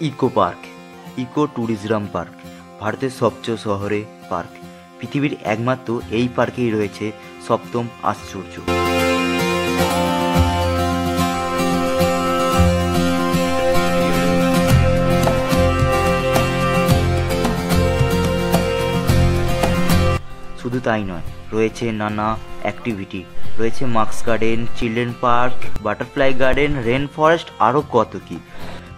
Eco park, eco tourism park, ভারতের সবচেয়ে শহরে পার্ক। পৃথিবীর একমাত্র এই পার্কেই রয়েছে সপ্তম আশ্চর্য। শুধু তাই নয়, রয়েছে নানা অ্যাক্টিভিটি, রয়েছে মাক্স garden, children park, butterfly garden, rain forest, আরও কত কী।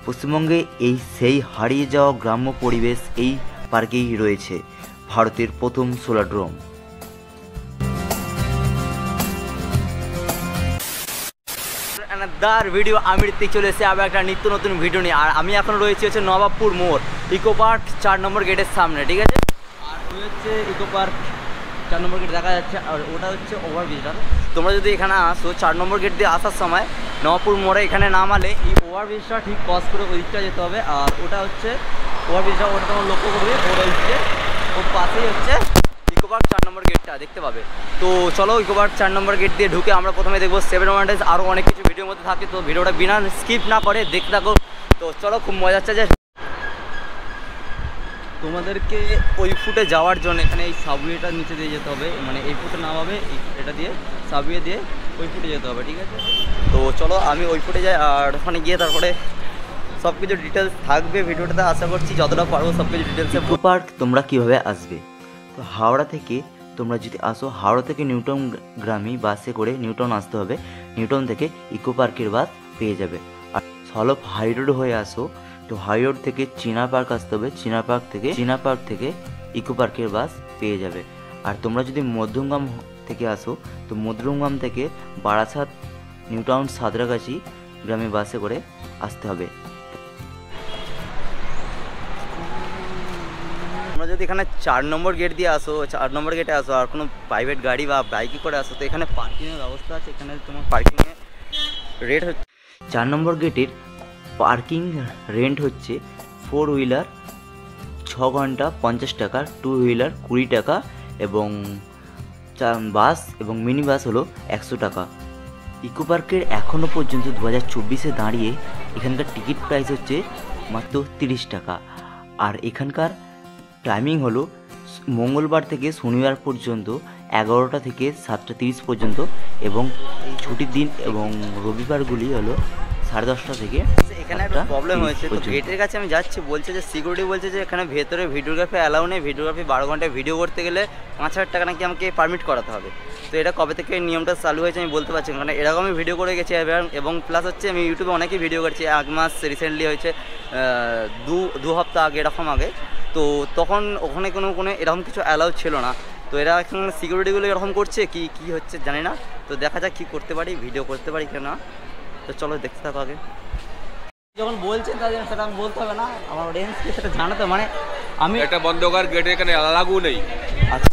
পশ্চিমবঙ্গে এই সেই হারিয়ে যাওয়া গ্রাম্য পরিবেশ এই পার্কেই রয়েছে। ভারতের প্রথম সোলারড্রোম। দার ভিডিও আমি চলে এসে আবার একটা নিত্য নতুন ভিডিও নিয়ে। আর আমি এখন রয়েছি হচ্ছে নবাবপুর মোড়, ইকো পার্ক 4 নম্বর গেটের সামনে, ঠিক আছে। আর ওই হচ্ছে ইকো পার্ক 4 নম্বর গেট দেখা যাচ্ছে, আর ওটা হচ্ছে ওভারব্রিজটা। তোমরা যদি এখানে আসো 4 নম্বর গেট দিয়ে আসার সময় নবাবপুর মোড়ে এখানে নামালে এই ওভারব্রিজটা ঠিক ক্রস করে ওই দিকটা যেতে হবে। আর ওটা হচ্ছে ওভারব্রিজটা, ওটা তোমার লক্ষ্য করবে, ওটা হচ্ছে ওর পাশেই হচ্ছে ইকো পার্ক 4 নম্বর গেটটা দেখতে পাবে। তো চলো ইকো পার্ক 4 নম্বর গেট দিয়ে ঢুকে আমরা প্রথমে দেখবো 7 ওয়ান্ডার্স, আরও অনেক কিছু ভিডিওর মধ্যে থাকে। তো ভিডিওটা বিনা স্কিপ না করে দেখতে থাকো। তো চলো, খুব মজা হচ্ছে। যে তোমাদেরকে ওই ফুটে যাওয়ার জন্য এখানে এই সাবওয়েটার নিচে দিয়ে যেতে হবে, মানে এই ফুটে নামাবে, এটা দিয়ে সাবওয়ে দিয়ে ওই ফুটে যেতে হবে, ঠিক আছে। তো চলো আমি ওই ফুটে যাই, আর ওখানে গিয়ে তারপরে সব কিছু ডিটেলস থাকবে ভিডিওটাতে। আশা করছি যতটা পারবো সব কিছু ডিটেলসে। ইকো পার্ক তোমরা কীভাবে আসবে? তো হাওড়া থেকে তোমরা যদি আসো, হাওড়া থেকে নিউটাউন গ্রামে বাসে করে নিউটাউন আসতে হবে। নিউটাউন থেকে ইকো পার্কের বাস পেয়ে যাবে। আর সলভ হাই রোড হয়ে আসো, তো হাই রোড থেকে চীনা পার্ক আসতে হবে। চীনা পার্ক থেকে ইকো পার্কের বাস পেয়ে যাবে। আর তোমরা যদি মধ্যমগ্রাম থেকে আসো, তো মধ্যমগ্রাম থেকে বারাসাত নিউটাউন সাঁতরাগাছি গ্রামে বাসে করে আসতে হবে। তোমরা যদি এখানে 4 নম্বর গেট দিয়ে আসো, 4 নম্বর গেটে আসো, আর কোনো প্রাইভেট গাড়ি বা বাইকে করে আসো, তো এখানে পার্কিংয়ের ব্যবস্থা আছে। এখানে তোমার পার্কিংয়ের রেট হচ্ছে 4 নম্বর গেটের পার্কিং রেন্ট হচ্ছে 4 হুইলার 6 ঘন্টা 50 টাকা, 2 হুইলার 20 টাকা, এবং বাস এবং মিনি বাস হলো 100 টাকা। ইকো পার্কের এখনও পর্যন্ত 2024-এ দাঁড়িয়ে এখানকার টিকিট প্রাইস হচ্ছে মাত্র 30 টাকা। আর এখানকার টাইমিং হলো মঙ্গলবার থেকে শনিবার পর্যন্ত 11টা থেকে 7:30 পর্যন্ত, এবং ছুটির দিন এবং রবিবারগুলি হলো 10:30 থেকে। এখানে একটা প্রবলেম হয়েছে, তো গেটের কাছে আমি যাচ্ছি, বলছে যে সিকিউরিটি বলছে যে এখানে ভেতরে ভিডিওগ্রাফি অ্যালাউ নেই। ভিডিওগ্রাফি 12 ঘন্টায় ভিডিও করতে গেলে 5,000 টাকা নাকি আমাকে পারমিট করাতে হবে। তো এটা কবে থেকে নিয়মটা চালু হয়েছে আমি বলতে পারছি না, কারণ এরকমই ভিডিও করে গেছি। এবং প্লাস হচ্ছে আমি ইউটিউবে অনেকেই ভিডিও করছি, 1 মাস রিসেন্টলি হয়েছে, 2 সপ্তাহ আগে, এরকম আগে। তো তখন ওখানে কোনো এরকম কিছু অ্যালাউ ছিল না। তো এরা এখন সিকিউরিটিগুলো এরকম করছে, কি হচ্ছে জানি না। তো দেখা যাক কী করতে পারি, ভিডিও করতে পারি কেন। তো চলো দেখতে থাকো। আগে যখন বলছেন তাদের সেটা আমি বলতে হবে না, আমার অডিয়েন্সকে সেটা জানাতে, মানে আমি একটা বন্ধ কর, গেটে এখানে লাগু নেই। আচ্ছা,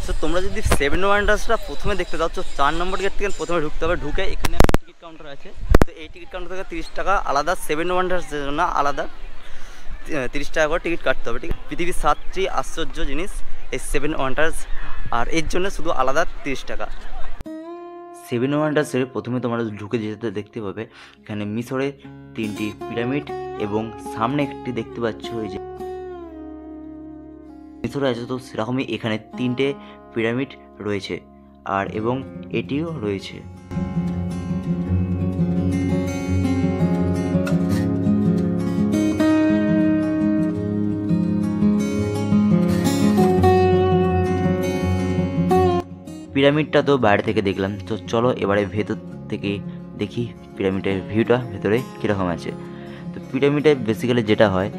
তো তোমরা যদি 7 ওয়ান্ডার্সটা প্রথমে দেখতে চাও, তো 4 নম্বর গেট থেকে প্রথমে ঢুকতে হবে। ঢুকে এখানে একটা টিকিট কাউন্টার আছে, তো এই টিকিট কাউন্টার থেকে 30 টাকা আলাদা, 7 ওয়ান্ডার্সের জন্য আলাদা 30 টাকা করে টিকিট কাটতে হবে, ঠিক আছে। পৃথিবীর 7টি আশ্চর্য জিনিস এই 7 ওয়ান্ডার্স, আর এর জন্য শুধু আলাদা 30 টাকা। 7 ওয়ান্ডার্সের প্রথমে তোমরা ঢুকে যেতে দেখতে পাবে এখানে মিশরে 3টি পিরামিড, এবং সামনে একটি দেখতে পাচ্ছ ওই যে মিশরে আছে, তো সেরকমই এখানে 3টে পিরামিড রয়েছে, আর এবং এটিও রয়েছে। পিরামিডটা তো বাইরে থেকে দেখলাম, তো চলো এবারে ভেতর থেকে দেখি পিরামিডের ভিউটা ভেতরে কীরকম আছে। তো পিরামিডে বেসিক্যালি যেটা হয়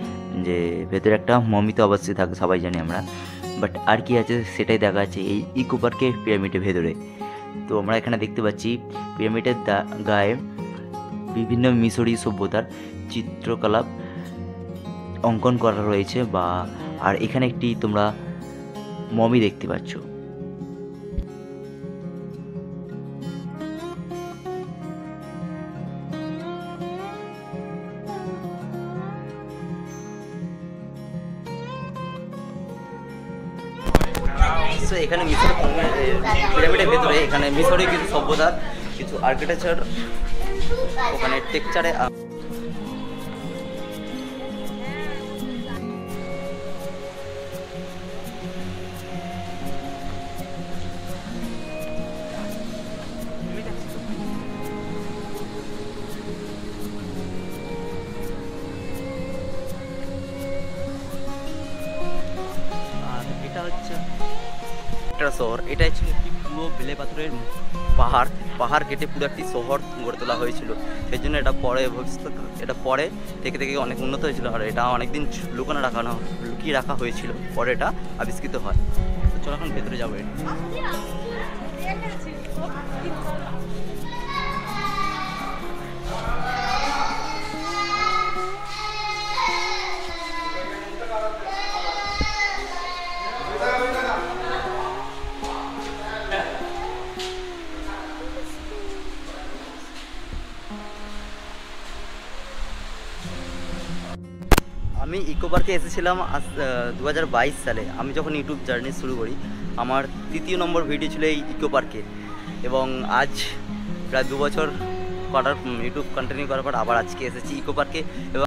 যে ভেতরে একটা মমি তো অবশ্যই থাকে, সবাই জানি আমরা, বাট আর কি আছে সেটাই দেখা যাচ্ছে এই ইকো পার্কের পিরামিডের ভেতরে। তো আমরা এখানে দেখতে পাচ্ছি পিরামিডের গায়ে বিভিন্ন মিশরী সভ্যতার চিত্রকলা অঙ্কন করা রয়েছে, বা আর এখানে একটি তোমরা মমি দেখতে পাচ্ছ। সো এখানে মিশরের পিরামিডের ভেতরে এখানে মিশরের কিছু সভ্যতার কিছু আর্কিটেকচার ওখানে টেকচারে শহর, এটা ছিল একটি পুরো বেলে পাথরের পাহাড় কেটে পুরো একটি শহর গড়ে তোলা হয়েছিল। সেই জন্য এটা পরে এটা পরে থেকে থেকে অনেক উন্নত হয়েছিল, আর এটা অনেকদিন লুকিয়ে রাখা হয়েছিল, পরে এটা আবিষ্কৃত হয়। তো চলো এখন ভেতরে যাবো। আমি ইকো পার্কে এসেছিলাম 2022 সালে। আমি যখন ইউটিউব জার্নি শুরু করি, আমার 3য় নম্বর ভিডিও ছিল এই ইকো পার্কে, এবং আজ প্রায় 2 বছর করার ইউটিউব কন্টিনিউ করার পর আবার আজকে এসেছি ইকো পার্কে। এবং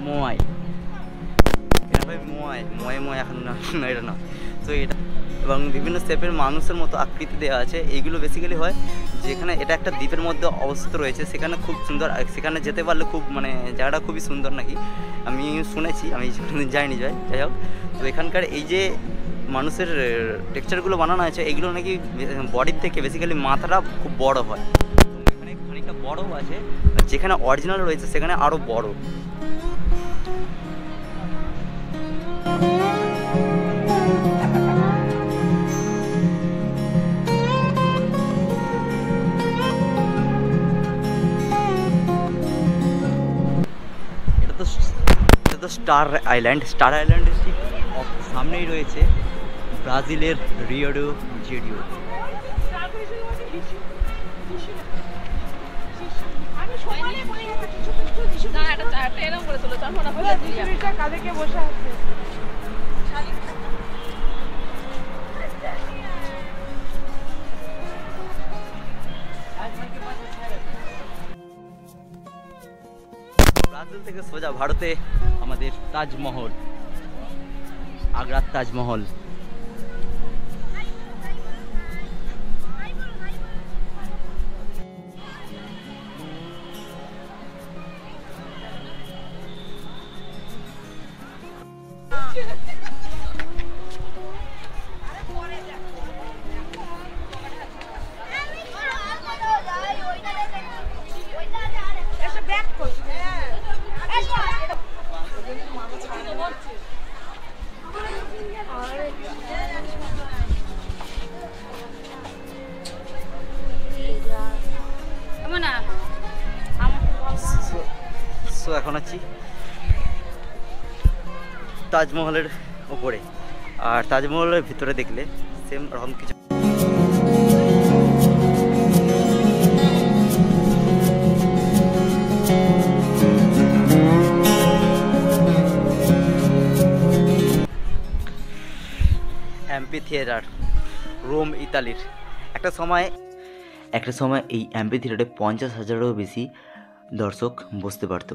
মোয়াই এখন না, এটা না, তো এটা এবং বিভিন্ন শেপের মানুষের মতো আকৃতি দেওয়া আছে। এইগুলো বেসিক্যালি হয় যেখানে এটা একটা দ্বীপের মধ্যে অবস্থিত রয়েছে, সেখানে খুব সুন্দর, সেখানে যেতে পারলে খুব জায়গাটা খুবই সুন্দর নাকি আমি শুনেছি, আমি যাইনি। যাই হোক, তো এখানকার এই যে মানুষের টেক্সচারগুলো বানানো হয়েছে, এগুলো নাকি বডির থেকে বেসিক্যালি মাথাটা খুব বড় হয়, এখানে খানিকটা বড়ও আছে, যেখানে অরিজিনাল রয়েছে সেখানে আরও বড়। স্টার আইল্যান্ডের ঠিক সামনেই রয়েছে ব্রাজিলের রিও ডি জেনিরো। ব্রাজিল থেকে সোজা ভারতে আমাদের তাজমহল, আগ্রার তাজমহল। এখন আছি তাজমহলের উপরে, আর তাজমহলের ভিতরে দেখলে সেম রকম কিছু। অ্যাম্পি থিয়েটার, রোম, ইতালির। একটা সময় এই অ্যাম্পি থিয়েটারে 50,000-এরও বেশি দর্শক বসতে পারত।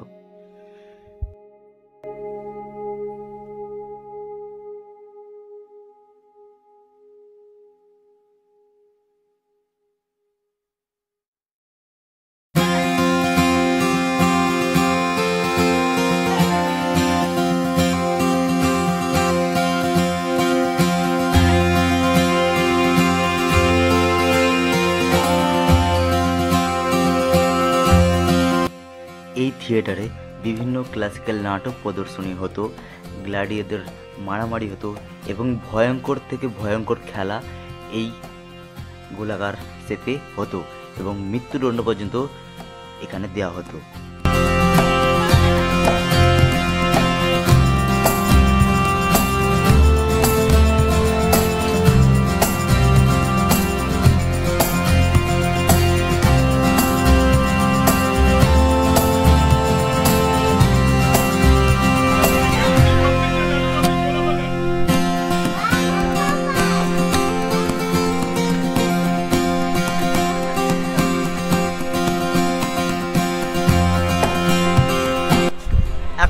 এই থিয়েটারে বিভিন্ন ক্লাসিক্যাল নাটক প্রদর্শনী হতো, গ্ল্যাডিয়েটর মারামারি হতো, এবং ভয়ঙ্কর থেকে ভয়ঙ্কর খেলা এই গোলাকার শেপে হতো, এবং মৃত্যুদণ্ড পর্যন্ত এখানে দেওয়া হতো।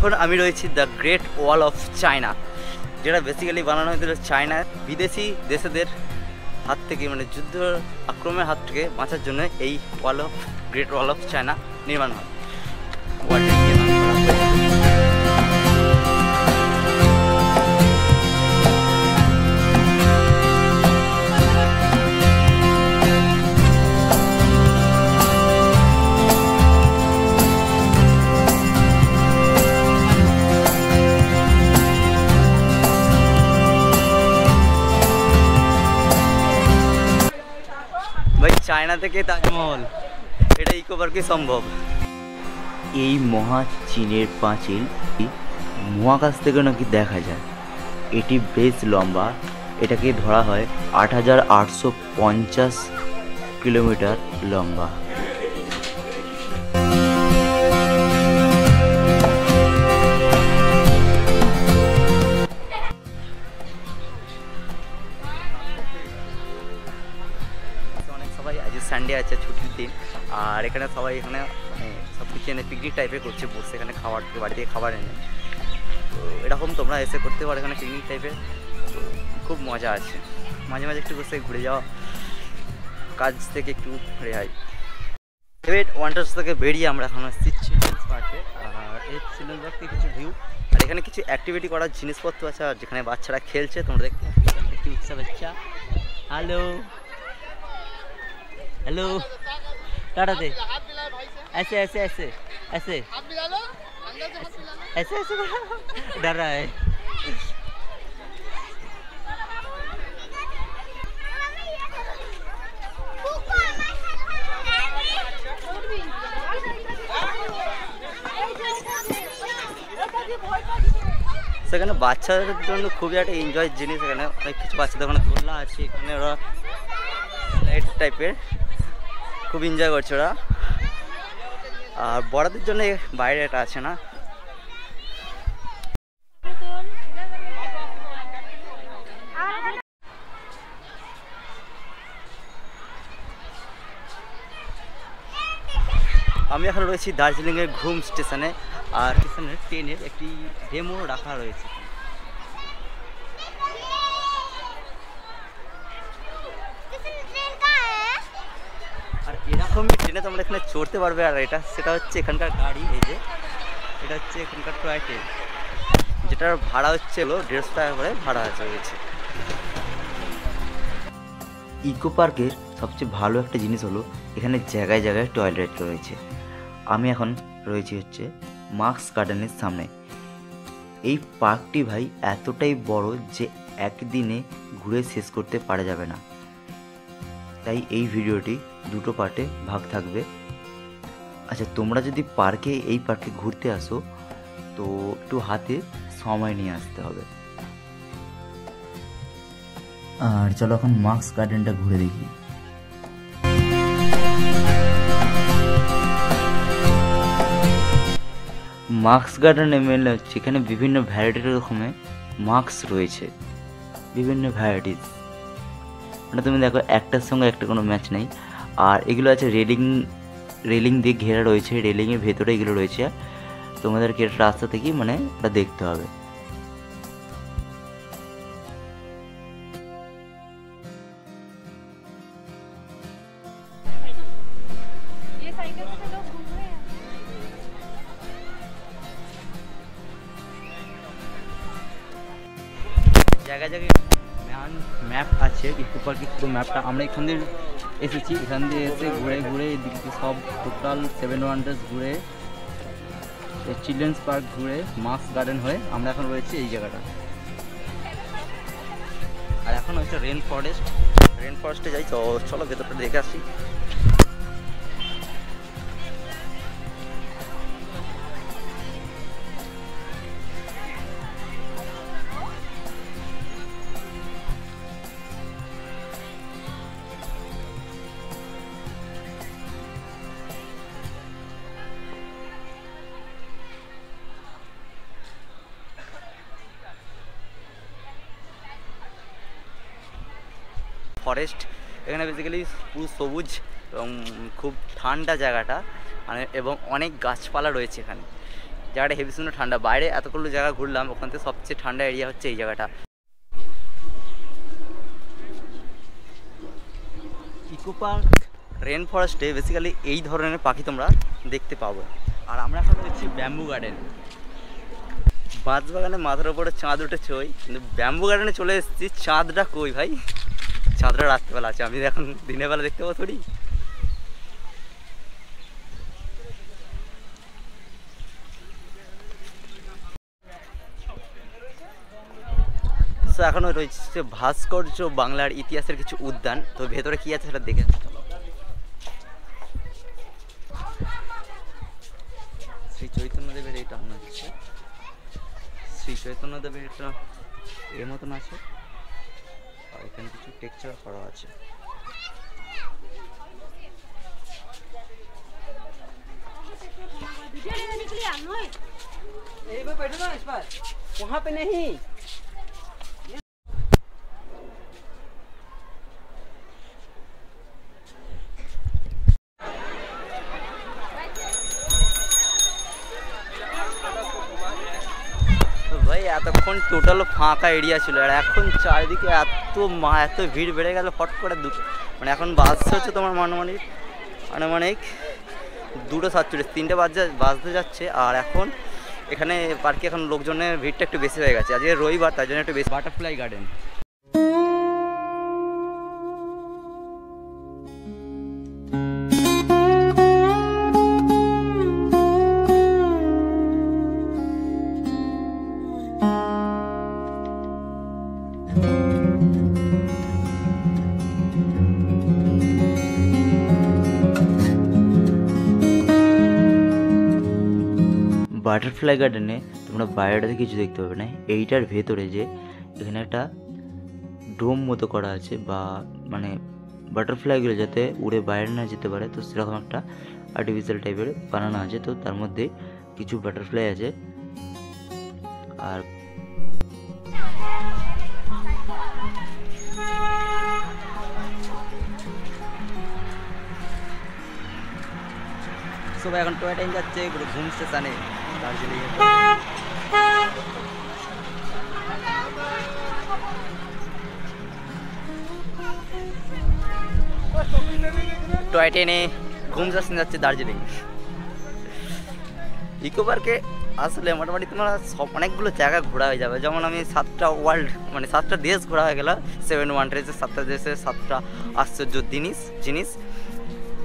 এখন আমি রয়েছি the great wall of China, যেটা বেসিক্যালি বানানো হয়েছিল চায়নায় বিদেশি দেশেদের হাত থেকে, মানে যুদ্ধ আক্রমণের হাত থেকে বাঁচার জন্য এই গ্রেট ওয়াল অফ চায়না নির্মাণ হয়। ভাই চায়না থেকে তাজমহল, এটা ইকো পার্কে সম্ভব। এই মহা চীনের পাঁচিল মহাকাশ থেকে নাকি দেখা যায়, এটি বেশ লম্বা, এটাকে ধরা হয় ৮৮৫০ কিলোমিটার লম্বা। সবাই আজ সানডে আছে, ছুটির দিন, আর এখানে সবাই এখানে মানে সব কিছু এনে পিকনিক টাইপের করছে, বসে এখানে খাবার বাড়ি থেকে খাবার এনে, তো এরকম তোমরা এসে করতে পারো এখানে পিকনিক টাইপের, তো খুব মজা আছে। মাঝে মাঝে একটু বসে ঘুরে যাওয়া, কাজ থেকে একটু রেহাই। সেভেন ওয়ান্ডার্স থেকে বেরিয়ে আমরা এখন আসছি চিলড্রেন্স পার্কে, আর এই চিলড্রেন্স পার্ক থেকে কিছু ভিউ, আর এখানে কিছু অ্যাক্টিভিটি করার জিনিসপত্র আছে, আর যেখানে বাচ্চারা খেলছে তোমরা দেখতে একটি উৎসব বাচ্চা। হ্যালো हेलो टाटा दे, ऐसे ऐसे ऐसे ऐसे ऐसे ऐसे डर रहा है। সেখানে বাচ্চাদের জন্য খুবই একটা এনজয় জিনিস, এখানে অনেক কিছু বাচ্চাদের ওখানে দোলনা আছে, এখানে ওরা লাইট টাইপের খুব এনজয় করছে ওরা। আর বড়দের জন্য বাইরে এটা আছে না। আমি এখন রয়েছি দার্জিলিংয়ের ঘুম স্টেশনে, আর স্টেশনের ট্রেনের একটি ডেমো রাখা রয়েছে। আর এরকমই ট্রেনে তোমরা এখানে চড়তে পারবে, আর এটা সেটা হচ্ছে এখানকার গাড়ি, এই যে এটা হচ্ছে এখানকার টয় ট্রেন, যেটার ভাড়া হচ্ছে 150 টাকা করে ভাড়া রয়েছে। ইকো পার্কের সবচেয়ে ভালো একটা জিনিস হলো এখানে জায়গায় জায়গায় টয়লেট রয়েছে। আমি এখন রয়েছি হচ্ছে মার্কস গার্ডেনের সামনে। এই পার্কটি ভাই এতটাই বড় যে একদিনে ঘুরে শেষ করতে পারা যাবে না, তাই এই ভিডিওটি দুটো পার্টে ভাগ থাকবে। আচ্ছা, তোমরা যদি এই পার্কে ঘুরতে আসো তো একটু হাতে সময় নিয়ে আসতে হবে। আর চলো এখন মার্কস গার্ডেনটা ঘুরে দেখি। মার্কস গার্ডেনে মেলে হচ্ছে এখানে বিভিন্ন ভ্যারাইটির রকমের মার্কস রয়েছে, বিভিন্ন ভ্যারাইটিস, মানে তুমি দেখো একটার সঙ্গে একটা কোনো ম্যাচ নেই। আর এগুলো আছে রেলিং দিয়ে ঘেরা রয়েছে, রেলিংয়ের ভেতরে এগুলো রয়েছে, তোমাদেরকে রাস্তা থেকেই মানে এটা দেখতে হবে। জায়গায় জায়গায় ম্যাপ আছে, ইকো পার্কের পুরো ম্যাপটা আমরা এখান দিয়ে এসেছি, এখান দিয়ে এসে ঘুরে ঘুরে এদিকে সব টোটাল 7 ওয়ান্ডার্স ঘুরে, চিলড্রেন্স পার্ক ঘুরে, মার্কস গার্ডেন হয়ে আমরা এখন রয়েছি এই জায়গাটা। আর এখন হচ্ছে রেন ফরেস্টে যাই, তো চলো ভেতরটা দেখে আসি। ফরেস্ট এখানে বেসিক্যালি পুরো সবুজ এবং খুব ঠান্ডা জায়গাটা, এবং অনেক গাছপালা রয়েছে এখানে। জায়গাটা হেভি সুন্দর ঠান্ডা। বাইরে এতগুলো জায়গা ঘুরলাম, ওখান থেকে সবচেয়ে ঠান্ডা এরিয়া হচ্ছে এই জায়গাটা। ইকো পার্ক রেন ফরেস্টে বেসিক্যালি এই ধরনের পাখি তোমরা দেখতে পাবো। আর আমরা এখন হচ্ছি ব্যাম্বু গার্ডেন। বাঁশবাগানে মাথার উপরে চাঁদ উঠেছে ওই, কিন্তু ব্যাম্বু গার্ডেনে চলে এসেছি। চাঁদটা কই ভাই? চাঁদটা রাত্রেবেলা আছে, আমি এখন দিনের বেলা দেখতে পাবো থোড়ি। তো এখনও রয়েছে ভাস্কর্য বাংলার ইতিহাসের কিছু উদ্যান। তো ভেতরে কি আছে সেটা দেখে আসতে হবে। শ্রী চৈতন্যদেবের এইটা মনে হচ্ছে, শ্রী চৈতন্যদেবের এটা এর মতন আছে। আর এখানে কিছু টেক্সচার করা আছে। वहाँ पे नहीं। তো ভাই এতক্ষণ টোটাল ফাঁকা এরিয়া ছিল, আর এখন চারিদিকে এত ভিড় বেড়ে গেল ফট করে। মানে এখন বাজছে হচ্ছে তোমার আনুমানিক 2:47, 3টে বাজতে যাচ্ছে। আর এখন এখানে পার্কে এখন লোকজনের ভিড়টা একটু বেশি হয়ে গেছে। আজকে রবিবার, তাই জন্য একটু বেশি। Butterfly garden. বাটারফ্লাই গার্ডেনে তোমরা বাইরেটাতে কিছু দেখতে পাবে না। এইটার ভেতরে যে এখানে একটা ডোম মতো করা আছে, বা মানে বাটারফ্লাইগুলো যাতে উড়ে বাইরে না যেতে পারে, তো সেরকম একটা আর্টিফিশিয়াল টাইপের বানানো আছে। তো তার মধ্যে কিছু বাটারফ্লাই আছে। আর সবাই এখন টয় ট্রেন যাচ্ছে ঘুম স্টেশনে দার্জিলিং। টয় ট্রেনে ঘুম স্টেশন যাচ্ছে দার্জিলিং। ইকো পার্কে আসলে মোটামুটি তোমার অনেকগুলো জায়গা ঘোরা হয়ে যাবে। যেমন আমি 7টা দেশ ঘোরা হয়ে গেল। 7 ওয়ান্ডার্সে 7টা দেশে 7টা আশ্চর্য জিনিস।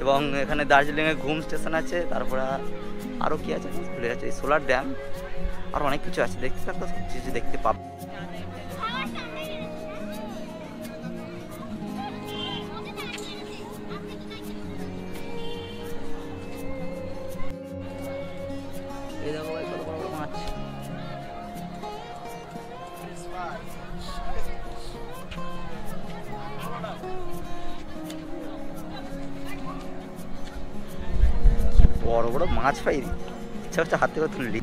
এবং এখানে দার্জিলিংয়ে ঘুম স্টেশন আছে। তারপরে আরও কি আছে ভুলে যাচ্ছে, এই সোলার ড্যাম, আর অনেক কিছু আছে। দেখতে থাকতে সব কিছু দেখতে পাবো। এই দেখো ভাই কত বড় বড় মাছ। বড় বড় মাছ পাই, ইচ্ছা হচ্ছে হাতে করে তুললি।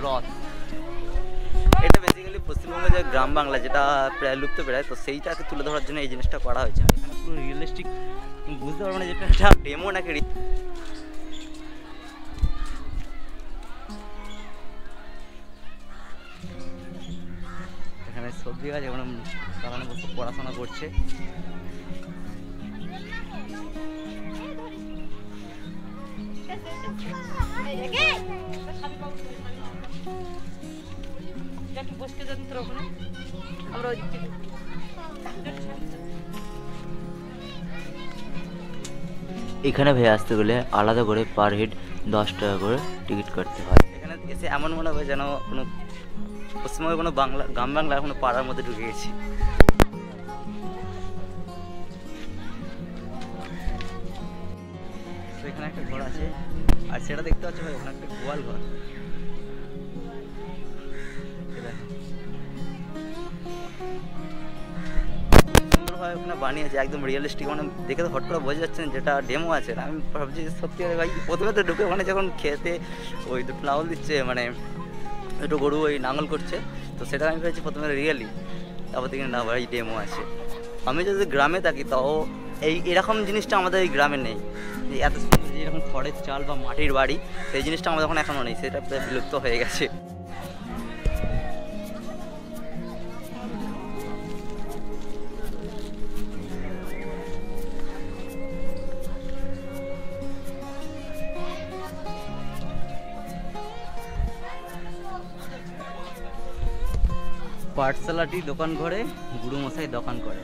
রথ, এটা বেসিক্যালি পশ্চিমবঙ্গে যে গ্রাম বাংলা যেটা প্রায় লুপ্ত প্রায়, তো সেইটাকে তুলে ধরার জন্য এই জিনিসটা করা হয়েছে। এখানে পুরো রিয়েলিস্টিক বুঝতে পারবো না যেটা একটা ডেমো নাকি। এখানে সবজি গাছ এখন বাগানে বসে পড়াশোনা করছে। এখানে ভাই আসতে গেলে আলাদা করে পার হেড 10 টাকা করে টিকিট কাটতে হয়। এখানে এসে এমন মনে হবে যেন কোনো পশ্চিমবঙ্গে কোনো গ্রাম বাংলা কোনো পাড়ার মধ্যে ঢুকে গেছি। তো এখানে একটা ঘর আছে, আর সেটা দেখতে পাচ্ছ ভাই ওখানে একটা গোয়াল ঘর। সুন্দরভাবে ওখানে বানিয়েছে, একদম রিয়েলিস্টিক। মানে দেখে তো হট করে বোঝা যাচ্ছে না যেটা ডেমো আছে। আমি ভাবছি সত্যি ভাই, প্রথমে তো ঢুকে ওখানে যখন খেতে ওই দুটো লাঙল দিচ্ছে, মানে একটু গরু ওই নাঙল করছে, তো সেটা আমি ভেবেছি প্রথমে রিয়েলি। তারপর থেকে না ভাই ডেমো আছে। আমি যদি গ্রামে থাকি তাও এরকম জিনিসটা আমাদের এই গ্রামে নেই, যে এত সুন্দর যে এরকম খড়ের চাল বা মাটির বাড়ি, সেই জিনিসটা আমাদের এখনও নেই, সেটা প্রায় বিলুপ্ত হয়ে গেছে। পাঠশালাটি দোকান ঘরে গুরুমশাই দোকান করে।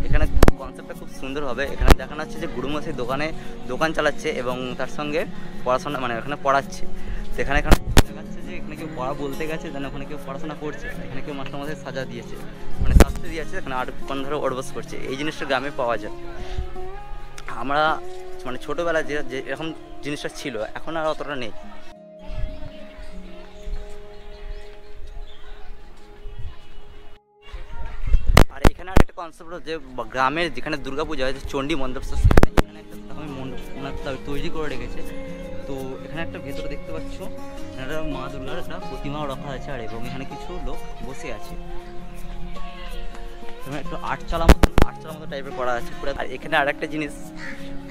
এখানে কনসেপ্টটা খুব সুন্দর হবে। এখানে দেখানো হচ্ছে যে গুরুমশাই দোকান চালাচ্ছে এবং তার সঙ্গে পড়াশোনা মানে এখানে পড়াচ্ছে। সেখানে দেখাচ্ছে যে এখানে কেউ পড়া বলতে গেছে, যেন ওখানে কেউ পড়াশোনা করছে, এখানে কেউ মাস্টারমশাই সাজা দিয়েছে, মানে শাস্তি দিয়েছে, এখানে কোন ধরে অডবস করছে। এই জিনিসটা গ্রামে পাওয়া যায়। আমরা মানে ছোটোবেলায় যে এরকম জিনিসটা ছিল, এখন আর অতটা নেই। আর এখানে আর একটা কনসেপ্ট হচ্ছে গ্রামের যেখানে দুর্গাপূজা হয়, চণ্ডী মণ্ডপ, সেখানে এখানে একটা মণ্ডপ তৈরি করে রেখেছে। তো এখানে একটা ভেতরে দেখতে পাচ্ছ একটা মা দুর্গার একটা প্রতিমাও রাখা আছে, আর এবং এখানে কিছু লোক বসে আছে। একটু আটচালা মতো টাইপের করা আছে পুরো। আর এখানে আর একটা জিনিস,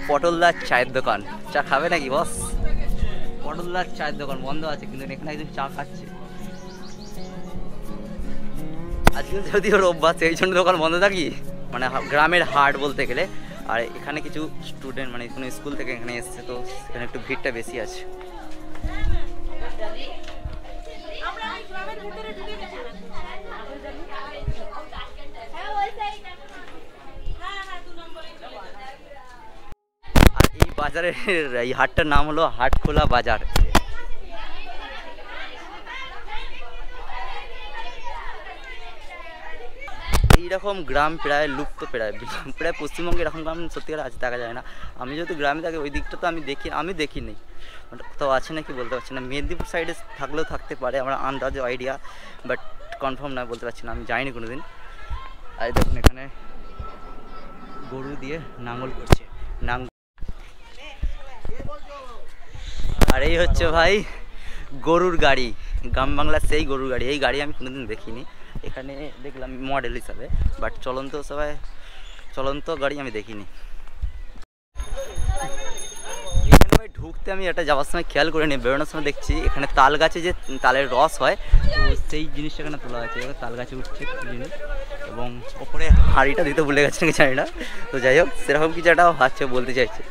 পটলদার চায়ের দোকান। চা খাবে নাকি বস? পটলদার চায়ের দোকান বন্ধ আছে, কিন্তু এখানে একজন চা খাচ্ছে। আজকে যদিও রোববার, সেই জন্য দোকান বন্ধ থাকি, মানে গ্রামের হাট বলতে গেলে। আর এখানে কিছু স্টুডেন্ট মানে কোনো স্কুল থেকে এখানে এসছে, তো এখানে একটু ভিড়টা বেশি আছে। আর এই বাজারের এই হাটটার নাম হলো হাটখোলা বাজার। এইরকম গ্রাম প্রায় লুপ্ত, প্রায় পশ্চিমবঙ্গে এরকম গ্রাম সত্যিকার আছে, দেখা যায় না। আমি যেহেতু গ্রামে থাকি, ওই দিকটা তো আমি দেখিনি, কোথাও আছে নাকি বলতে পারছি না। মেদিনীপুর সাইডে থাকলেও থাকতে পারে, আমার আন্দাজে আইডিয়া, বাট কনফার্ম না, বলতে পারছি না, আমি যাইনি কোনো দিন। আর দেখুন এখানে গরু দিয়ে নাঙ্গল করছে। আর এই হচ্ছে ভাই গরুর গাড়ি, গ্রাম বাংলার সেই গরুর গাড়ি। এই গাড়ি আমি কোনোদিন দেখিনি, এখানে দেখলাম মডেল হিসাবে, বাট চলন্ত গাড়ি আমি দেখিনি। এখানে ভাই ঢুকতে আমি এটা যাওয়ার সময় খেয়াল করে নিই, বেরোনোর সময় দেখছি এখানে তাল গাছে যে তালের রস হয়, তো সেই জিনিসটা এখানে তোলা হয়েছে। এবার তাল গাছে উঠছে জিনিস, এবং ওপরে হাঁড়িটা দিতে ভুলে গেছে নাকি জানি না, তো যাই হোক সেরকম কিছু একটা আছে বলতে চাইছে।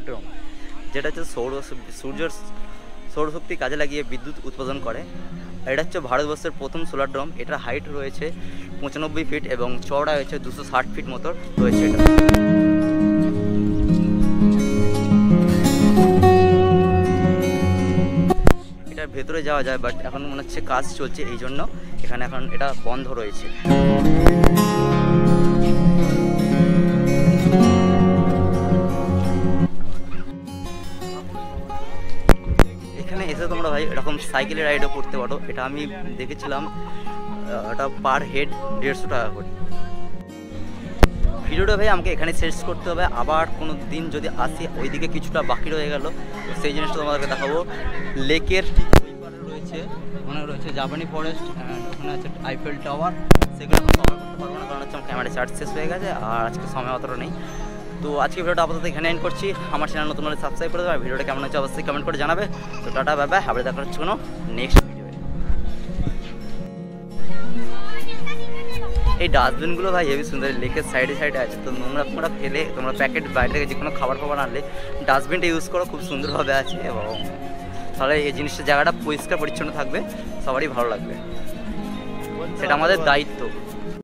ড্রোম, যেটা হচ্ছে সৌরশক্তি কাজে লাগিয়ে বিদ্যুৎ উৎপাদন করে। এটা হচ্ছে ভারতবর্ষের প্রথম সোলার ড্রোম। এটার হাইট রয়েছে 95 ফিট এবং চওড়া হয়েছে 260 ফিট মতো রয়েছে। এটার ভেতরে যাওয়া যায়, বাট এখন মনে হচ্ছে কাজ চলছে, এই জন্য এখানে এখন এটা বন্ধ রয়েছে। এখানে এসে তোমরা ভাই এরকম সাইকেলের রাইডও করতে পারো। এটা আমি দেখেছিলাম, এটা পার হেড 150 টাকা করে। ভিডিওটা ভাই আমাকে এখানে শেষ করতে হবে। আবার কোনো দিন যদি আসি, ওইদিকে কিছুটা বাকি রয়ে গেল, তো সেই জিনিসটা তোমাদেরকে দেখাবো। লেকের ওই পারে রয়েছে, ওখানে রয়েছে জাপানি ফরেস্ট, ওখানে আছে আইফেল টাওয়ার। সেগুলো এখন কভার করতে পারবো না, কারণ হচ্ছে আমার ক্যামেরা চার্জ শেষ হয়ে গেছে, আর আজকে সময় অতটা নেই। তো আজকে ভিডিওটা আপাতত এখানে এন্ড করছি। আমার চ্যানেল নতুন হলে সাবস্ক্রাইব করে দেবে, আর ভিডিওটা কেমন হচ্ছে অবশ্যই কমেন্ট করে জানাবে। তো টাটা, বাই বাই, আবার দেখা হচ্ছে কোনো নেক্সট ভিডিওয়ে। এই ডাস্টবিনগুলো ভাই হেবি সুন্দর, লেকের সাইডে আছে। তো নোংরা ফেলে তোমরা প্যাকেট বাইরে থেকে যে কোনো খাবার আনলে ডাস্টবিনটা ইউজ করো, খুব সুন্দরভাবে আছে, এবং তাহলে এই জিনিসটা জায়গাটা পরিষ্কার পরিচ্ছন্ন থাকবে, সবারই ভালো লাগবে, সেটা আমাদের দায়িত্ব।